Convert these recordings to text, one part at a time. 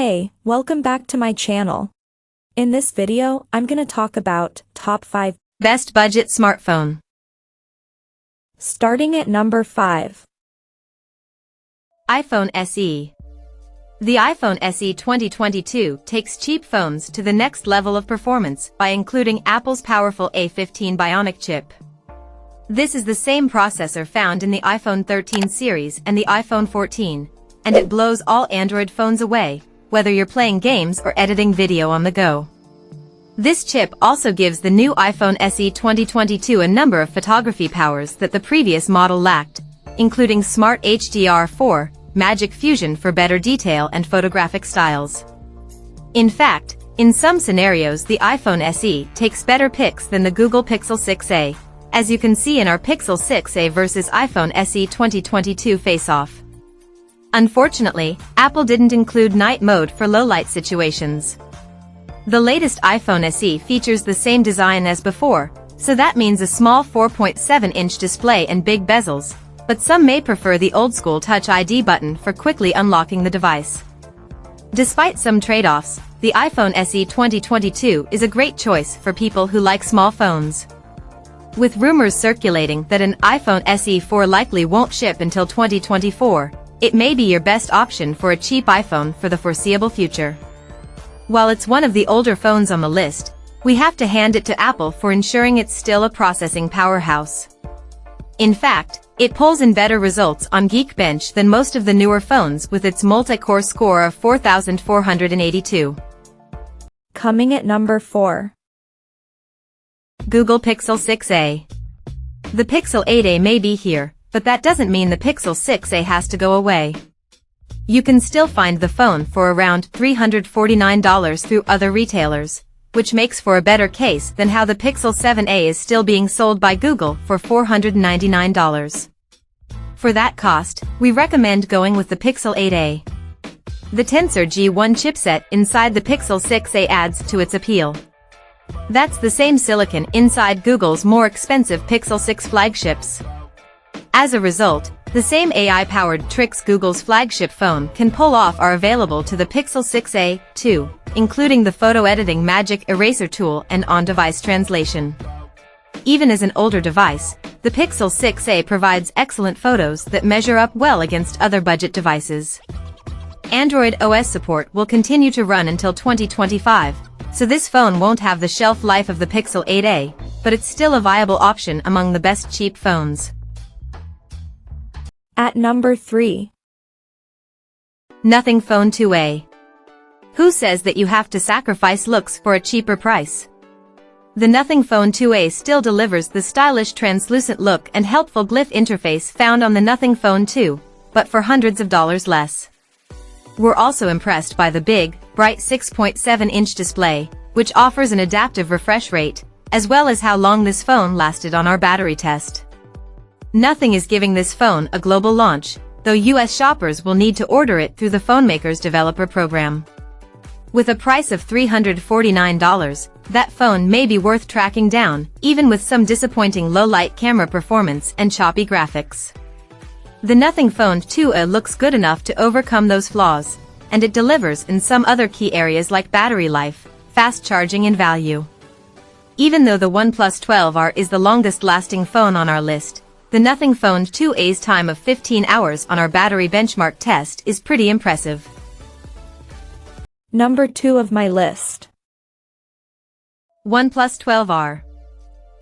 Hey, welcome back to my channel. In this video, I'm gonna talk about top 5 best budget smartphone. Starting at number 5. iPhone SE. The iPhone SE 2022 takes cheap phones to the next level of performance by including Apple's powerful A15 Bionic chip. This is the same processor found in the iPhone 13 series and the iPhone 14, and it blows all Android phones away, whether you're playing games or editing video on the go. This chip also gives the new iPhone SE 2022 a number of photography powers that the previous model lacked, including Smart HDR4, Magic Fusion for better detail and photographic styles. In fact, in some scenarios the iPhone SE takes better pics than the Google Pixel 6a, as you can see in our Pixel 6a versus iPhone SE 2022 face-off. Unfortunately, Apple didn't include night mode for low-light situations. The latest iPhone SE features the same design as before, so that means a small 4.7-inch display and big bezels, but some may prefer the old-school Touch ID button for quickly unlocking the device. Despite some trade-offs, the iPhone SE 2022 is a great choice for people who like small phones. With rumors circulating that an iPhone SE 4 likely won't ship until 2024, it may be your best option for a cheap iPhone for the foreseeable future. While it's one of the older phones on the list, we have to hand it to Apple for ensuring it's still a processing powerhouse. In fact, it pulls in better results on Geekbench than most of the newer phones with its multi-core score of 4,482. Coming at number 4. Google Pixel 6a. The Pixel 8a may be here, but that doesn't mean the Pixel 6a has to go away. You can still find the phone for around $349 through other retailers, which makes for a better case than how the Pixel 7a is still being sold by Google for $499. For that cost, we recommend going with the Pixel 8a. The Tensor G1 chipset inside the Pixel 6a adds to its appeal. That's the same silicon inside Google's more expensive Pixel 6 flagships. As a result, the same AI-powered tricks Google's flagship phone can pull off are available to the Pixel 6a, too, including the photo editing Magic Eraser tool and on-device translation. Even as an older device, the Pixel 6a provides excellent photos that measure up well against other budget devices. Android OS support will continue to run until 2025, so this phone won't have the shelf life of the Pixel 8a, but it's still a viable option among the best cheap phones. At number 3. Nothing Phone 2a. Who says that you have to sacrifice looks for a cheaper price? The Nothing Phone 2a still delivers the stylish translucent look and helpful glyph interface found on the Nothing Phone 2, but for hundreds of dollars less. We're also impressed by the big, bright 6.7-inch display, which offers an adaptive refresh rate, as well as how long this phone lasted on our battery test. Nothing is giving this phone a global launch, though US shoppers will need to order it through the phonemaker's developer program. With a price of $349, that phone may be worth tracking down, even with some disappointing low-light camera performance and choppy graphics. The Nothing Phone 2a looks good enough to overcome those flaws, and it delivers in some other key areas like battery life, fast charging and value. Even though the OnePlus 12R is the longest-lasting phone on our list, the Nothing Phone 2a's time of 15 hours on our battery benchmark test is pretty impressive. Number 2 of my list. OnePlus 12R.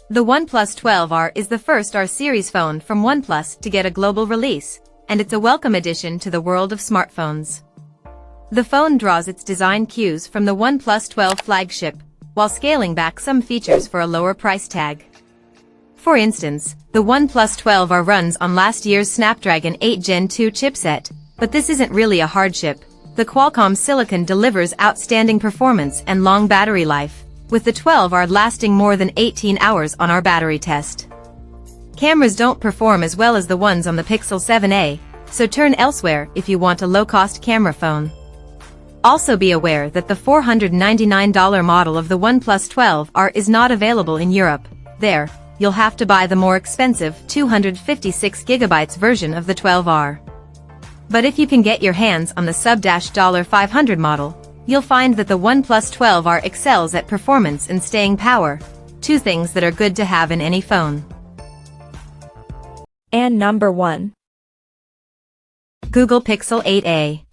The OnePlus 12R is the first R-series phone from OnePlus to get a global release, and it's a welcome addition to the world of smartphones. The phone draws its design cues from the OnePlus 12 flagship, while scaling back some features for a lower price tag. For instance, the OnePlus 12R runs on last year's Snapdragon 8 Gen 2 chipset, but this isn't really a hardship. The Qualcomm Silicon delivers outstanding performance and long battery life, with the 12R lasting more than 18 hours on our battery test. Cameras don't perform as well as the ones on the Pixel 7a, so turn elsewhere if you want a low-cost camera phone. Also be aware that the $499 model of the OnePlus 12R is not available in Europe. There, you'll have to buy the more expensive 256GB version of the 12R. But if you can get your hands on the sub-$500 model, you'll find that the OnePlus 12R excels at performance and staying power, two things that are good to have in any phone. And number 1. Google Pixel 8a.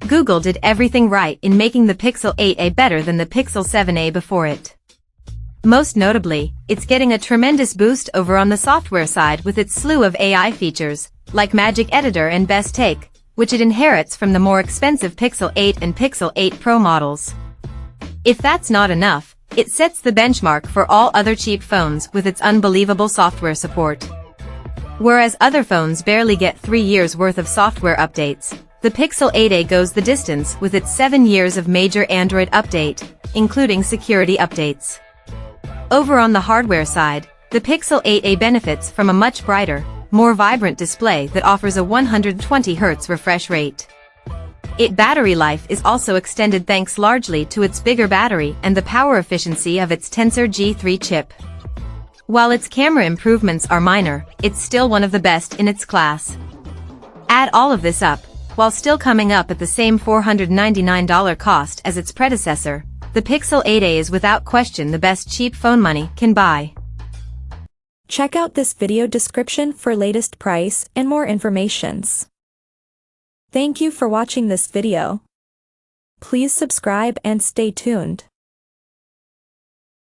Google did everything right in making the Pixel 8a better than the Pixel 7a before it. Most notably, it's getting a tremendous boost over on the software side with its slew of AI features, like Magic Editor and Best Take, which it inherits from the more expensive Pixel 8 and Pixel 8 Pro models. If that's not enough, it sets the benchmark for all other cheap phones with its unbelievable software support. Whereas other phones barely get 3 years worth of software updates, the Pixel 8a goes the distance with its 7 years of major Android update, including security updates. Over on the hardware side, the Pixel 8a benefits from a much brighter, more vibrant display that offers a 120 Hz refresh rate. Its battery life is also extended thanks largely to its bigger battery and the power efficiency of its Tensor G3 chip. While its camera improvements are minor, it's still one of the best in its class. Add all of this up, while still coming up at the same $499 cost as its predecessor, the Pixel 8a is without question the best cheap phone money can buy. Check out this video description for latest price and more informations. Thank you for watching this video. Please subscribe and stay tuned.